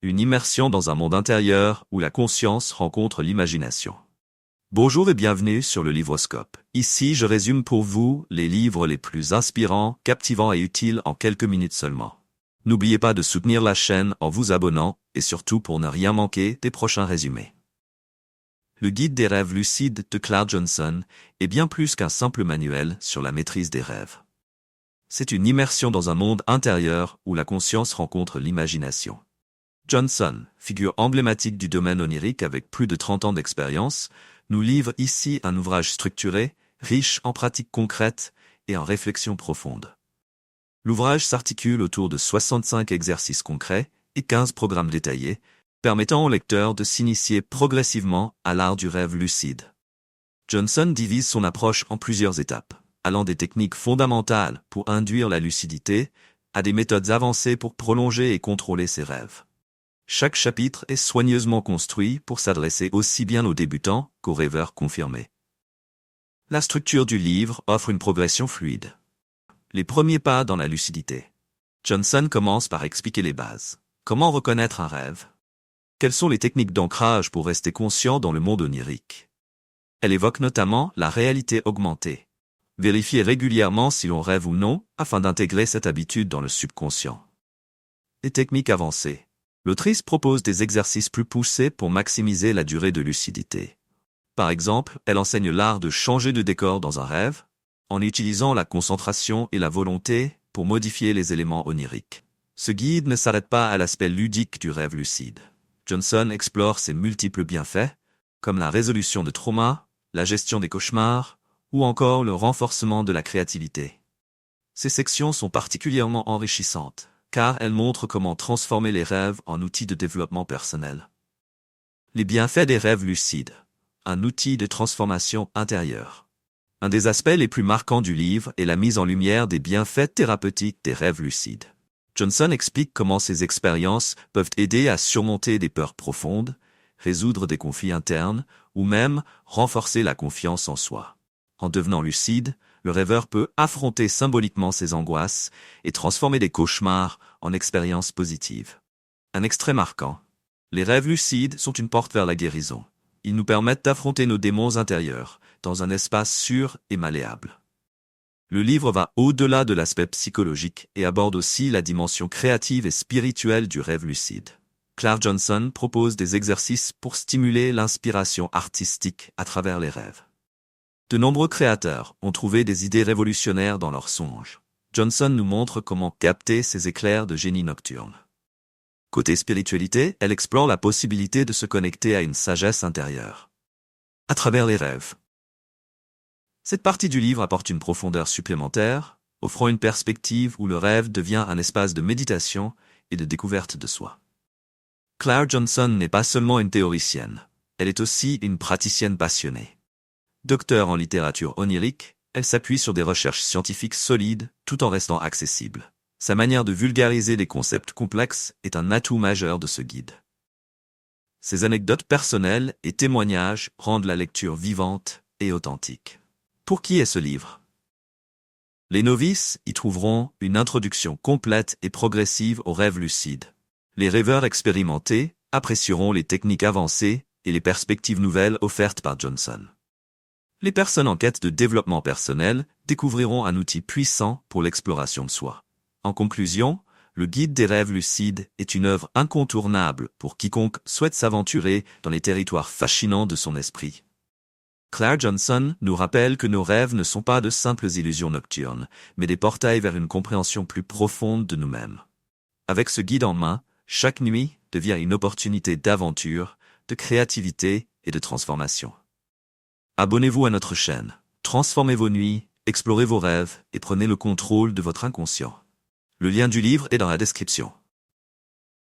une immersion dans un monde intérieur où la conscience rencontre l'imagination. Bonjour et bienvenue sur le Livroscope. Ici, je résume pour vous les livres les plus inspirants, captivants et utiles en quelques minutes seulement. N'oubliez pas de soutenir la chaîne en vous abonnant et surtout pour ne rien manquer des prochains résumés. Le guide des rêves lucides de Clark Johnson est bien plus qu'un simple manuel sur la maîtrise des rêves. C'est une immersion dans un monde intérieur où la conscience rencontre l'imagination. Johnson, figure emblématique du domaine onirique avec plus de 30 ans d'expérience, nous livre ici un ouvrage structuré, riche en pratiques concrètes et en réflexions profondes. L'ouvrage s'articule autour de 65 exercices concrets et 15 programmes détaillés, permettant au lecteur de s'initier progressivement à l'art du rêve lucide. Johnson divise son approche en plusieurs étapes, allant des techniques fondamentales pour induire la lucidité à des méthodes avancées pour prolonger et contrôler ses rêves. Chaque chapitre est soigneusement construit pour s'adresser aussi bien aux débutants qu'aux rêveurs confirmés. La structure du livre offre une progression fluide. Les premiers pas dans la lucidité. Johnson commence par expliquer les bases. Comment reconnaître un rêve? Quelles sont les techniques d'ancrage pour rester conscient dans le monde onirique? Elle évoque notamment la réalité augmentée. Vérifier régulièrement si l'on rêve ou non afin d'intégrer cette habitude dans le subconscient. Les techniques avancées. L'autrice propose des exercices plus poussés pour maximiser la durée de lucidité. Par exemple, elle enseigne l'art de changer de décor dans un rêve, en utilisant la concentration et la volonté pour modifier les éléments oniriques. Ce guide ne s'arrête pas à l'aspect ludique du rêve lucide. Johnson explore ses multiples bienfaits, comme la résolution de traumas, la gestion des cauchemars, ou encore le renforcement de la créativité. Ces sections sont particulièrement enrichissantes, car elles montrent comment transformer les rêves en outils de développement personnel. Les bienfaits des rêves lucides, un outil de transformation intérieure. Un des aspects les plus marquants du livre est la mise en lumière des bienfaits thérapeutiques des rêves lucides. Johnson explique comment ces expériences peuvent aider à surmonter des peurs profondes, résoudre des conflits internes, ou même renforcer la confiance en soi. En devenant lucide, le rêveur peut affronter symboliquement ses angoisses et transformer des cauchemars en expériences positives. Un extrait marquant. Les rêves lucides sont une porte vers la guérison. Ils nous permettent d'affronter nos démons intérieurs, dans un espace sûr et malléable. Le livre va au-delà de l'aspect psychologique et aborde aussi la dimension créative et spirituelle du rêve lucide. Clark Johnson propose des exercices pour stimuler l'inspiration artistique à travers les rêves. De nombreux créateurs ont trouvé des idées révolutionnaires dans leurs songes. Johnson nous montre comment capter ces éclairs de génie nocturne. Côté spiritualité, elle explore la possibilité de se connecter à une sagesse intérieure. À travers les rêves. Cette partie du livre apporte une profondeur supplémentaire, offrant une perspective où le rêve devient un espace de méditation et de découverte de soi. Clark Johnson n'est pas seulement une théoricienne, elle est aussi une praticienne passionnée. Docteur en littérature onirique, elle s'appuie sur des recherches scientifiques solides tout en restant accessible. Sa manière de vulgariser des concepts complexes est un atout majeur de ce guide. Ses anecdotes personnelles et témoignages rendent la lecture vivante et authentique. Pour qui est ce livre? Les novices y trouveront une introduction complète et progressive aux rêves lucides. Les rêveurs expérimentés apprécieront les techniques avancées et les perspectives nouvelles offertes par Johnson. Les personnes en quête de développement personnel découvriront un outil puissant pour l'exploration de soi. En conclusion, le guide des rêves lucides est une œuvre incontournable pour quiconque souhaite s'aventurer dans les territoires fascinants de son esprit. Clark Johnson nous rappelle que nos rêves ne sont pas de simples illusions nocturnes, mais des portails vers une compréhension plus profonde de nous-mêmes. Avec ce guide en main, chaque nuit devient une opportunité d'aventure, de créativité et de transformation. Abonnez-vous à notre chaîne, transformez vos nuits, explorez vos rêves et prenez le contrôle de votre inconscient. Le lien du livre est dans la description.